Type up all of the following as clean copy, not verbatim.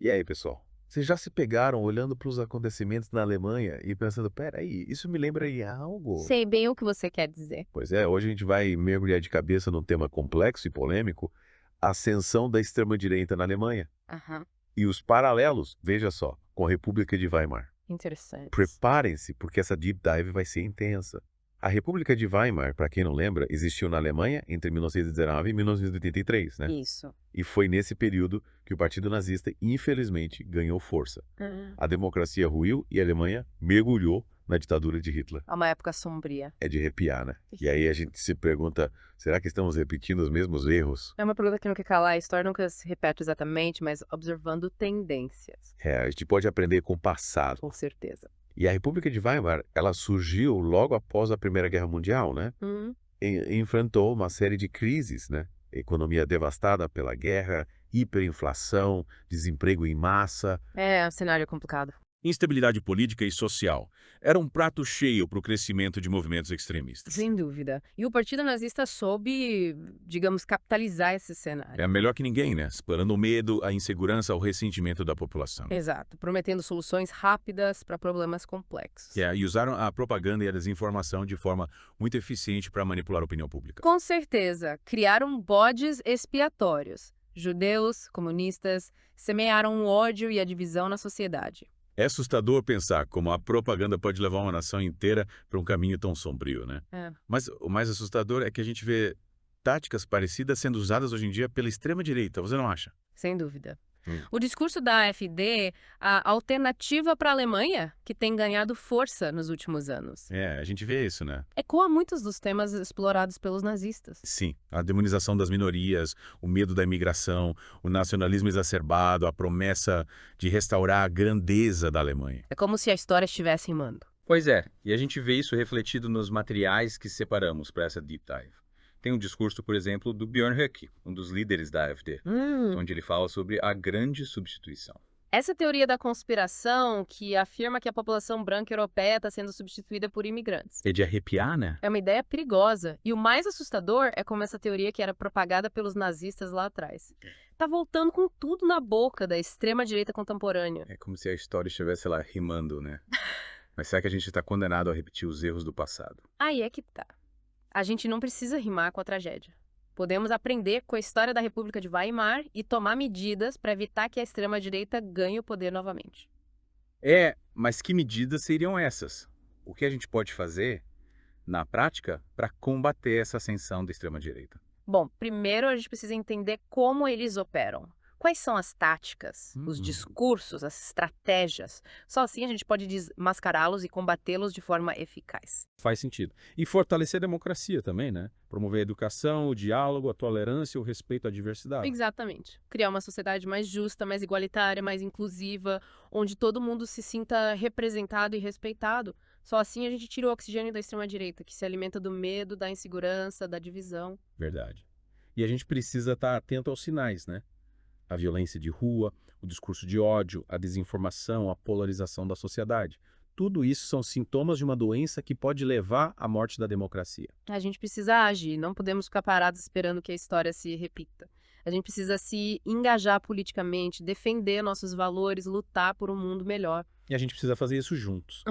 E aí, pessoal? Vocês já se pegaram olhando para os acontecimentos na Alemanha e pensando, peraí, isso me lembra em algo? Sei bem o que você quer dizer. Pois é, hoje a gente vai mergulhar de cabeça num tema complexo e polêmico, a ascensão da extrema-direita na Alemanha. Aham, E os paralelos, veja só, com a República de Weimar. interessantes. Preparem-se, porque essa deep dive vai ser intensa. A República de Weimar, para quem não lembra, existiu na Alemanha entre 1919 e 1983, né? Isso. E foi nesse período que o Partido Nazista, infelizmente, ganhou força. A democracia ruiu e a Alemanha mergulhou na ditadura de Hitler. É uma época sombria. É de arrepiar, né? E aí a gente se pergunta, será que estamos repetindo os mesmos erros? É uma pergunta que não quer calar, a história nunca se repete exatamente, mas observando tendências. É, a gente pode aprender com o passado. Com certeza. E a República de Weimar, ela surgiu logo após a Primeira Guerra Mundial, né? Hum, E enfrentou uma série de crises, né? Economia devastada pela guerra, hiperinflação, desemprego em massa. É um cenário complicado. Instabilidade política e social. Era um prato cheio para o crescimento de movimentos extremistas. Sem dúvida. E o Partido Nazista soube, digamos, capitalizar esse cenário. É melhor que ninguém, né? Explorando o medo, a insegurança, o ressentimento da população. Exato, prometendo soluções rápidas para problemas complexos. E usaram a propaganda e a desinformação de forma muito eficiente para manipular a opinião pública. Com certeza, criaram bodes expiatórios. Judeus, comunistas, semearam o ódio e a divisão na sociedade. É assustador pensar como a propaganda pode levar uma nação inteira para um caminho tão sombrio, né? É, Mas o mais assustador é que a gente vê táticas parecidas sendo usadas hoje em dia pela extrema-direita, você não acha? sem dúvida. Hum. O discurso da AfD, a alternativa para a Alemanha, que tem ganhado força nos últimos anos, É, a gente vê isso, né? ecoa muitos dos temas explorados pelos nazistas. Sim, a demonização das minorias, o medo da imigração, o nacionalismo exacerbado, a promessa de restaurar a grandeza da Alemanha. É como se a história estivesse em mando. Pois é, e a gente vê isso refletido nos materiais que separamos para essa deep dive. Tem um discurso, por exemplo, do Björn Höcke, um dos líderes da AfD, onde ele fala sobre a grande substituição. Essa teoria da conspiração que afirma que a população branca europeia está sendo substituída por imigrantes. É de arrepiar, né? É uma ideia perigosa. E o mais assustador é como essa teoria que era propagada pelos nazistas lá atrás tá voltando com tudo na boca da extrema-direita contemporânea. É como se a história estivesse lá rimando, né? Mas será que a gente está condenado a repetir os erros do passado? Aí é que tá. A gente não precisa rimar com a tragédia. Podemos aprender com a história da República de Weimar e tomar medidas para evitar que a extrema-direita ganhe o poder novamente. É, mas que medidas seriam essas? O que a gente pode fazer, na prática, para combater essa ascensão da extrema-direita? Bom, primeiro a gente precisa entender como eles operam. Quais são as táticas, os discursos, as estratégias? Só assim a gente pode desmascará-los e combatê-los de forma eficaz. Faz sentido. E fortalecer a democracia também, né? Promover a educação, o diálogo, a tolerância e o respeito à diversidade. Exatamente. Criar uma sociedade mais justa, mais igualitária, mais inclusiva, onde todo mundo se sinta representado e respeitado. Só assim a gente tira o oxigênio da extrema-direita, que se alimenta do medo, da insegurança, da divisão. Verdade. E a gente precisa estar atento aos sinais, né? A violência de rua, o discurso de ódio, a desinformação, a polarização da sociedade. Tudo isso são sintomas de uma doença que pode levar à morte da democracia. A gente precisa agir, não podemos ficar parados esperando que a história se repita. A gente precisa se engajar politicamente, defender nossos valores, lutar por um mundo melhor. E a gente precisa fazer isso juntos.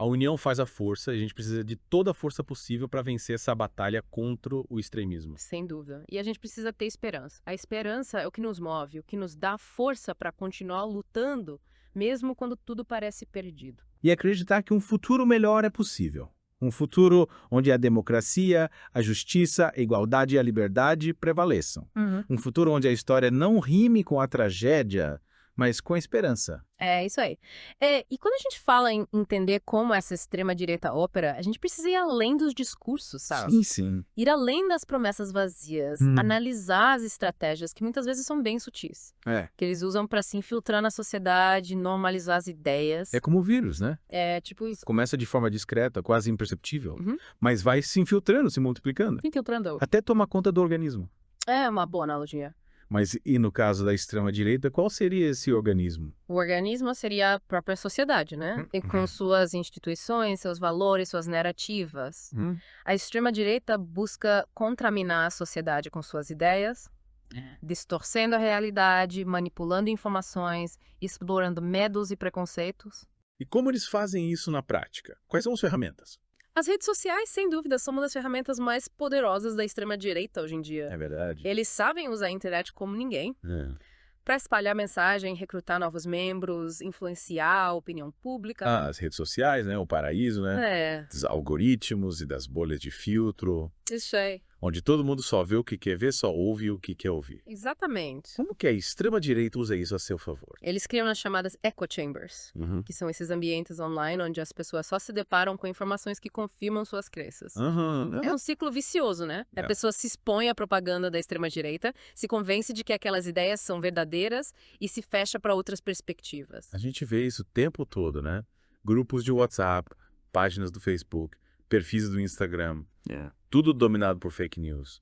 A união faz a força e a gente precisa de toda a força possível para vencer essa batalha contra o extremismo. Sem dúvida. E a gente precisa ter esperança. A esperança é o que nos move, o que nos dá força para continuar lutando, mesmo quando tudo parece perdido. E acreditar que um futuro melhor é possível. Um futuro onde a democracia, a justiça, a igualdade e a liberdade prevaleçam. Um futuro onde a história não rime com a tragédia, mas com a esperança. É isso aí. E quando a gente fala em entender como essa extrema-direita opera, a gente precisa ir além dos discursos, sabe? Sim. Ir além das promessas vazias, analisar as estratégias que muitas vezes são bem sutis. Que eles usam para se infiltrar na sociedade, normalizar as ideias. É como o vírus, né? É tipo isso. Começa de forma discreta, quase imperceptível, mas vai se infiltrando, se multiplicando, Infiltrando. até tomar conta do organismo. É uma boa analogia. Mas e no caso da extrema-direita, qual seria esse organismo? O organismo seria a própria sociedade, né? E com suas instituições, seus valores, suas narrativas. A extrema-direita busca contaminar a sociedade com suas ideias, distorcendo a realidade, manipulando informações, explorando medos e preconceitos. E como eles fazem isso na prática? Quais são as ferramentas? As redes sociais, sem dúvida, são uma das ferramentas mais poderosas da extrema-direita hoje em dia. verdade. Eles sabem usar a internet como ninguém para espalhar mensagem, recrutar novos membros, influenciar a opinião pública. As redes sociais, né? O paraíso, né? Dos algoritmos e das bolhas de filtro, Isso aí. onde todo mundo só vê o que quer ver, só ouve o que quer ouvir. Exatamente. Como que a extrema-direita usa isso a seu favor? Eles criam as chamadas echo chambers, que são esses ambientes online onde as pessoas só se deparam com informações que confirmam suas crenças. É um ciclo vicioso, né? A pessoa se expõe à propaganda da extrema-direita, se convence de que aquelas ideias são verdadeiras e se fecha para outras perspectivas. A gente vê isso o tempo todo, né? Grupos de WhatsApp, páginas do Facebook, perfis do Instagram, tudo dominado por fake news.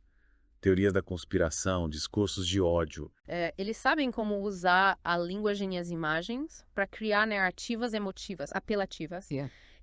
Teorias da conspiração, discursos de ódio. Eles sabem como usar a linguagem e as imagens para criar narrativas emotivas, apelativas,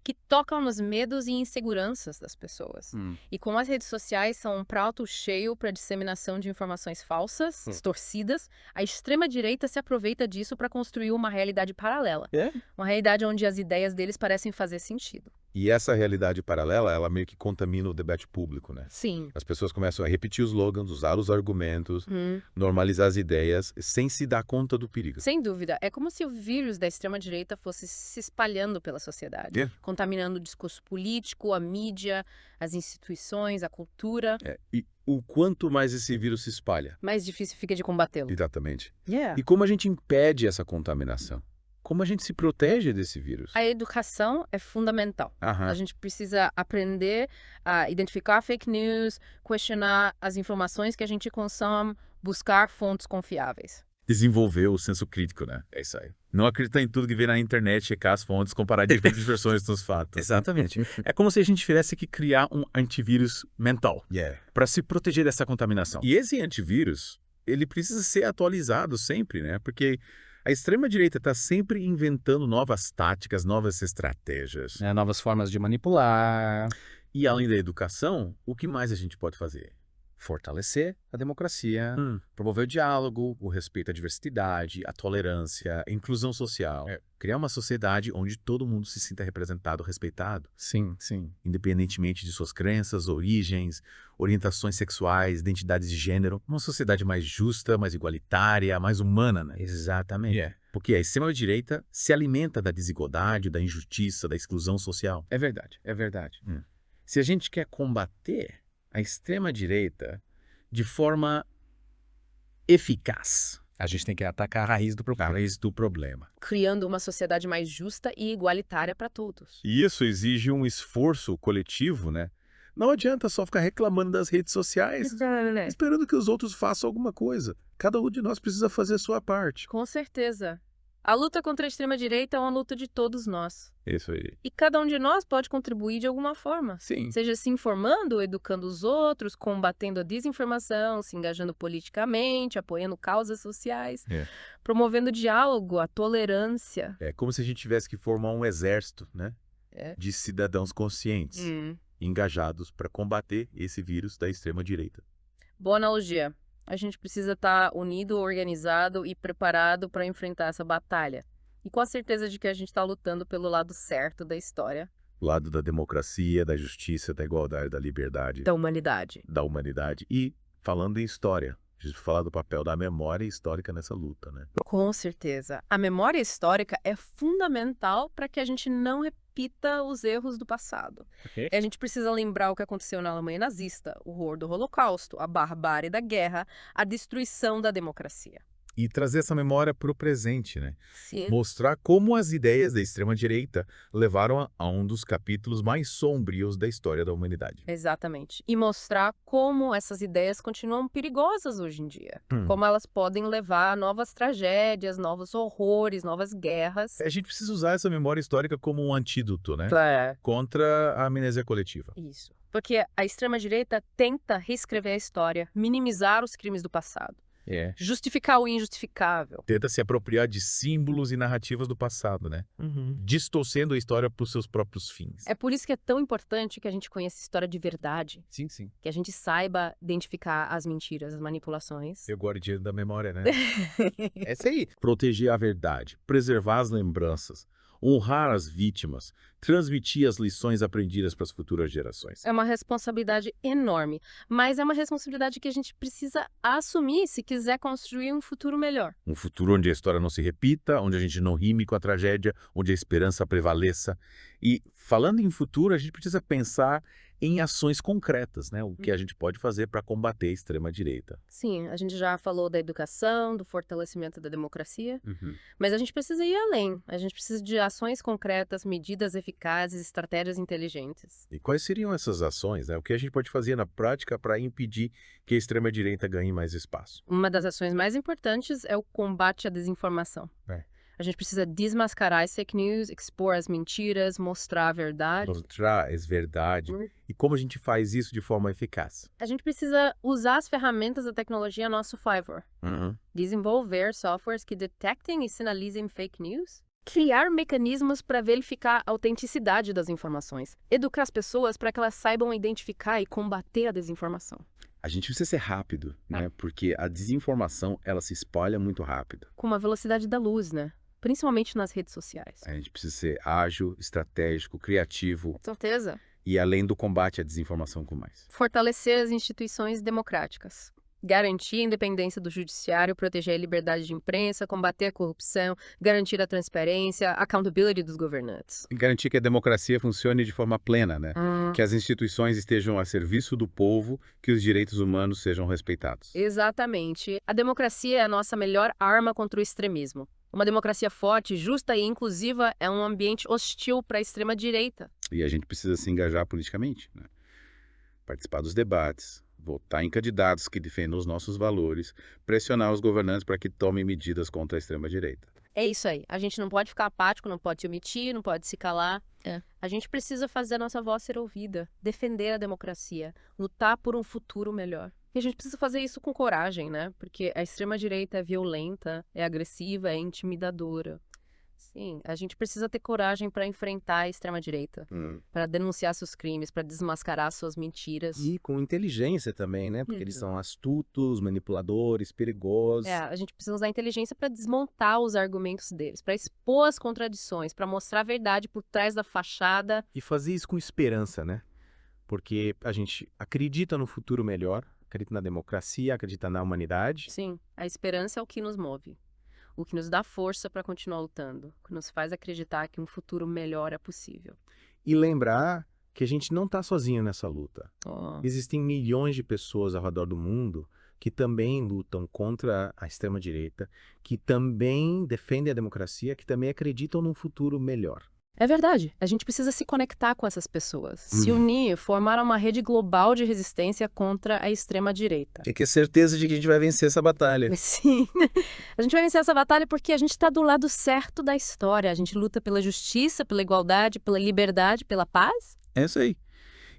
que tocam nos medos e inseguranças das pessoas. E como as redes sociais são um prato cheio para disseminação de informações falsas, distorcidas, a extrema-direita se aproveita disso para construir uma realidade paralela. Uma realidade onde as ideias deles parecem fazer sentido. E essa realidade paralela, ela meio que contamina o debate público, né? Sim. As pessoas começam a repetir os slogans, usar os argumentos, normalizar as ideias, sem se dar conta do perigo. Sem dúvida. É como se o vírus da extrema-direita fosse se espalhando pela sociedade, contaminando o discurso político, a mídia, as instituições, a cultura. E o quanto mais esse vírus se espalha. Mais difícil fica de combatê-lo. Exatamente. Yeah. E como a gente impede essa contaminação? Como a gente se protege desse vírus? A educação é fundamental. Aham. A gente precisa aprender a identificar fake news, questionar as informações que a gente consome, buscar fontes confiáveis. Desenvolver o senso crítico, né? É isso aí. Não acreditar em tudo que vê na internet, checar as fontes, comparar diferentes versões dos fatos. Exatamente. É como se a gente tivesse que criar um antivírus mental para se proteger dessa contaminação. E esse antivírus, ele precisa ser atualizado sempre, né? Porque a extrema-direita está sempre inventando novas táticas, novas estratégias. Novas formas de manipular. E além da educação, o que mais a gente pode fazer? Fortalecer a democracia, promover o diálogo, O respeito à diversidade, a tolerância, a inclusão social. Criar uma sociedade onde todo mundo se sinta representado, respeitado. sim, sim. Independentemente de suas crenças, origens, orientações sexuais, identidades de gênero. Uma sociedade mais justa, mais igualitária, mais humana, né? Exatamente. Porque a extrema-direita se alimenta da desigualdade, da injustiça, da exclusão social. É verdade, é verdade. Se a gente quer combater a extrema-direita de forma eficaz, a gente tem que atacar a raiz do problema. Criando uma sociedade mais justa e igualitária para todos. E isso exige um esforço coletivo, né? Não adianta só ficar reclamando das redes sociais, esperando que os outros façam alguma coisa. Cada um de nós precisa fazer a sua parte. Com certeza. A luta contra a extrema-direita é uma luta de todos nós. Isso aí. E cada um de nós pode contribuir de alguma forma. Sim. Seja se informando, educando os outros, combatendo a desinformação, se engajando politicamente, apoiando causas sociais, promovendo o diálogo, a tolerância. É como se a gente tivesse que formar um exército, né? De cidadãos conscientes, engajados para combater esse vírus da extrema-direita. Boa analogia. A gente precisa estar unido, organizado e preparado para enfrentar essa batalha. E com a certeza de que a gente está lutando pelo lado certo da história. O lado da democracia, da justiça, da igualdade, da liberdade. Da humanidade. Da humanidade. E, falando em história, a gente vai falar do papel da memória histórica nessa luta, né? Com certeza. A memória histórica é fundamental para que a gente não repita os erros do passado. A gente precisa lembrar o que aconteceu na Alemanha nazista, o horror do Holocausto, a barbárie da guerra, a destruição da democracia. E trazer essa memória para o presente, né? Sim. Mostrar como as ideias da extrema-direita levaram a um dos capítulos mais sombrios da história da humanidade. Exatamente. E mostrar como essas ideias continuam perigosas hoje em dia. Como elas podem levar a novas tragédias, novos horrores, novas guerras. A gente precisa usar essa memória histórica como um antídoto, né? É. Contra a amnésia coletiva. Isso. Porque a extrema-direita tenta reescrever a história, minimizar os crimes do passado. Justificar o injustificável. Tenta se apropriar de símbolos e narrativas do passado, né? Distorcendo a história para os seus próprios fins. É por isso que é tão importante que a gente conheça a história de verdade. Sim, sim. Que a gente saiba identificar as mentiras, as manipulações. Eu guardião da memória, né? Essa aí. Proteger a verdade, preservar as lembranças, honrar as vítimas, transmitir as lições aprendidas para as futuras gerações. É uma responsabilidade enorme, mas é uma responsabilidade que a gente precisa assumir se quiser construir um futuro melhor. Um futuro onde a história não se repita, onde a gente não rime com a tragédia, onde a esperança prevaleça. E falando em futuro, a gente precisa pensar em ações concretas, né? O que a gente pode fazer para combater a extrema-direita. Sim, a gente já falou da educação, do fortalecimento da democracia, mas a gente precisa ir além. A gente precisa de ações concretas, medidas eficazes, estratégias inteligentes. E quais seriam essas ações, né? O que a gente pode fazer na prática para impedir que a extrema-direita ganhe mais espaço? Uma das ações mais importantes é o combate à desinformação. A gente precisa desmascarar as fake news, expor as mentiras, mostrar a verdade. Mostrar as verdades. E como a gente faz isso de forma eficaz? A gente precisa usar as ferramentas da tecnologia a nosso favor. Desenvolver softwares que detectem e sinalizem fake news. Criar mecanismos para verificar a autenticidade das informações. Educar as pessoas para que elas saibam identificar e combater a desinformação. A gente precisa ser rápido, né? Porque a desinformação, ela se espalha muito rápido. Com uma velocidade da luz, né? Principalmente nas redes sociais. A gente precisa ser ágil, estratégico, criativo. Com certeza. E além do combate à desinformação com mais. Fortalecer as instituições democráticas. Garantir a independência do judiciário, proteger a liberdade de imprensa, combater a corrupção, garantir a transparência, a accountability dos governantes. E garantir que a democracia funcione de forma plena, né? Que as instituições estejam a serviço do povo, que os direitos humanos sejam respeitados. Exatamente. A democracia é a nossa melhor arma contra o extremismo. Uma democracia forte, justa e inclusiva é um ambiente hostil para a extrema-direita. E a gente precisa se engajar politicamente, né? Participar dos debates, votar em candidatos que defendam os nossos valores, pressionar os governantes para que tomem medidas contra a extrema-direita. É isso aí. A gente não pode ficar apático, não pode se omitir, não pode se calar. A gente precisa fazer a nossa voz ser ouvida, defender a democracia, lutar por um futuro melhor. E a gente precisa fazer isso com coragem, né? Porque a extrema-direita é violenta, é agressiva, é intimidadora. Sim, a gente precisa ter coragem para enfrentar a extrema-direita, para denunciar seus crimes, para desmascarar suas mentiras. E com inteligência também, né? Porque eles são astutos, manipuladores, perigosos. A gente precisa usar a inteligência para desmontar os argumentos deles, para expor as contradições, para mostrar a verdade por trás da fachada. E fazer isso com esperança, né? Porque a gente acredita no futuro melhor, acredita na democracia, acredita na humanidade. Sim, a esperança é o que nos move. O que nos dá força para continuar lutando, o que nos faz acreditar que um futuro melhor é possível. E lembrar que a gente não está sozinho nessa luta. Existem milhões de pessoas ao redor do mundo que também lutam contra a extrema-direita, que também defendem a democracia, que também acreditam num futuro melhor. É verdade. A gente precisa se conectar com essas pessoas, se unir, formar uma rede global de resistência contra a extrema-direita. Tem que ter certeza de que a gente vai vencer essa batalha. Sim. A gente vai vencer essa batalha porque a gente está do lado certo da história. A gente luta pela justiça, pela igualdade, pela liberdade, pela paz. É isso aí.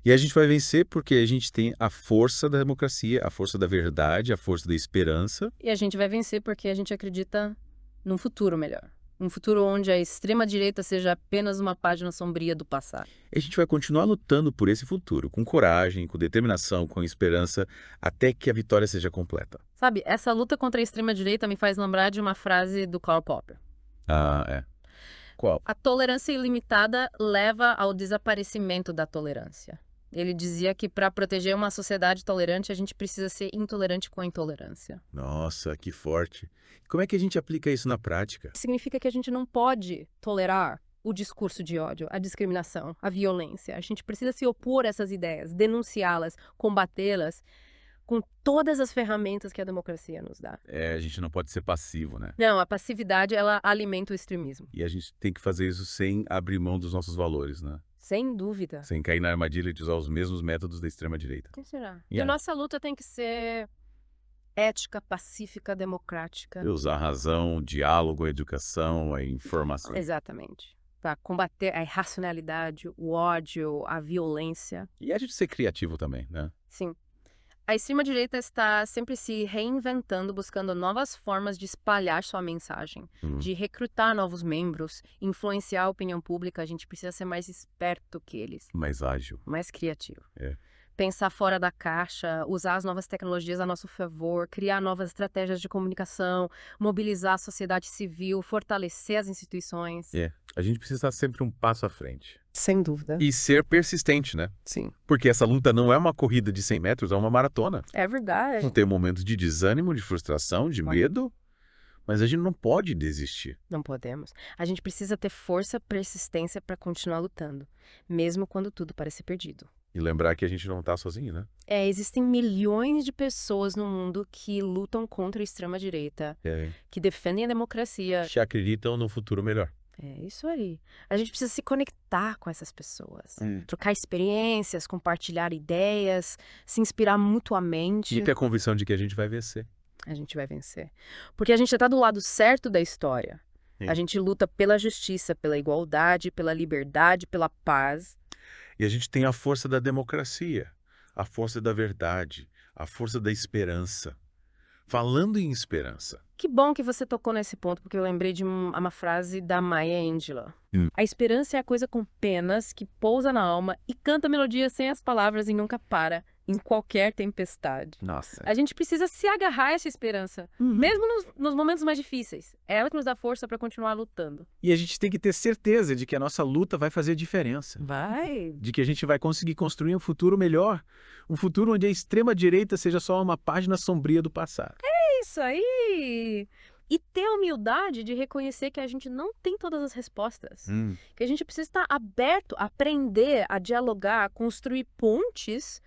E a gente vai vencer porque a gente tem a força da democracia, a força da verdade, a força da esperança. E a gente vai vencer porque a gente acredita num futuro melhor. Um futuro onde a extrema-direita seja apenas uma página sombria do passado. E a gente vai continuar lutando por esse futuro, com coragem, com determinação, com esperança, até que a vitória seja completa. Sabe, essa luta contra a extrema-direita me faz lembrar de uma frase do Karl Popper. Qual? A tolerância ilimitada leva ao desaparecimento da tolerância. Ele dizia que para proteger uma sociedade tolerante, a gente precisa ser intolerante com a intolerância. Nossa, que forte. Como é que a gente aplica isso na prática? Significa que a gente não pode tolerar o discurso de ódio, a discriminação, a violência. A gente precisa se opor a essas ideias, denunciá-las, combatê-las com todas as ferramentas que a democracia nos dá. A gente não pode ser passivo, né? Não, a passividade, ela alimenta o extremismo. E a gente tem que fazer isso sem abrir mão dos nossos valores, né? Sem dúvida. Sem cair na armadilha de usar os mesmos métodos da extrema-direita. O que será? E a nossa luta tem que ser ética, pacífica, democrática. E usar a razão, o diálogo, a educação, a informação. Exatamente. Para combater a irracionalidade, o ódio, a violência. E a gente ser criativo também, né? Sim. A extrema-direita está sempre se reinventando, buscando novas formas de espalhar sua mensagem, de recrutar novos membros, influenciar a opinião pública. A gente precisa ser mais esperto que eles. Mais ágil. Mais criativo. É. Pensar fora da caixa, usar as novas tecnologias a nosso favor, criar novas estratégias de comunicação, mobilizar a sociedade civil, fortalecer as instituições. A gente precisa estar sempre um passo à frente. Sem dúvida. E ser persistente, né? Sim. Porque essa luta não é uma corrida de 100 metros, é uma maratona. É verdade. Vão ter momentos de desânimo, de frustração, de medo, mas a gente não pode desistir. Não podemos. A gente precisa ter força, persistência para continuar lutando, mesmo quando tudo parece perdido. E lembrar que a gente não está sozinho, né? Existem milhões de pessoas no mundo que lutam contra a extrema-direita, que defendem a democracia. Que acreditam no futuro melhor. É isso aí. A gente precisa se conectar com essas pessoas. Trocar experiências, compartilhar ideias, se inspirar mutuamente. E ter a convicção de que a gente vai vencer. A gente vai vencer. Porque a gente está do lado certo da história. A gente luta pela justiça, pela igualdade, pela liberdade, pela paz. E a gente tem a força da democracia, a força da verdade, a força da esperança. Falando em esperança. Que bom que você tocou nesse ponto, porque eu lembrei de uma frase da Maya Angelou. A esperança é a coisa com penas que pousa na alma e canta melodias sem as palavras e nunca para, em qualquer tempestade. Nossa. A gente precisa se agarrar a essa esperança, mesmo nos momentos mais difíceis. É ela que nos dá força para continuar lutando. E a gente tem que ter certeza de que a nossa luta vai fazer diferença. Vai. De que a gente vai conseguir construir um futuro melhor. Um futuro onde a extrema-direita seja só uma página sombria do passado. Isso aí! E ter a humildade de reconhecer que a gente não tem todas as respostas. Que a gente precisa estar aberto a aprender, a dialogar, a construir pontes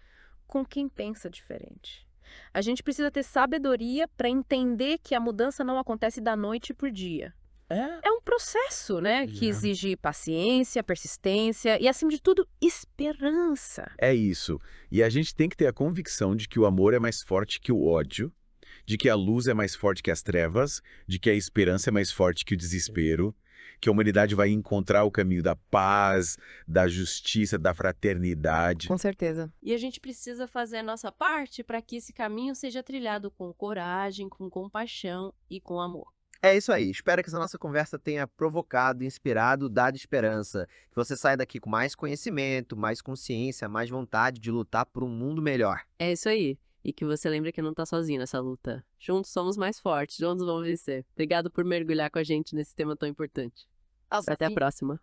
com quem pensa diferente. A gente precisa ter sabedoria para entender que a mudança não acontece da noite por dia. É um processo, né? Que exige paciência, persistência e, acima de tudo, esperança. É isso. E a gente tem que ter a convicção de que o amor é mais forte que o ódio, de que a luz é mais forte que as trevas, de que a esperança é mais forte que o desespero, que a humanidade vai encontrar o caminho da paz, da justiça, da fraternidade. Com certeza. E a gente precisa fazer a nossa parte para que esse caminho seja trilhado com coragem, com compaixão e com amor. É isso aí. Espero que essa nossa conversa tenha provocado, inspirado, dado esperança. Que você saia daqui com mais conhecimento, mais consciência, mais vontade de lutar por um mundo melhor. É isso aí. E que você lembre que não tá sozinho nessa luta. Juntos somos mais fortes, juntos vamos vencer. Obrigado por mergulhar com a gente nesse tema tão importante. Até a próxima.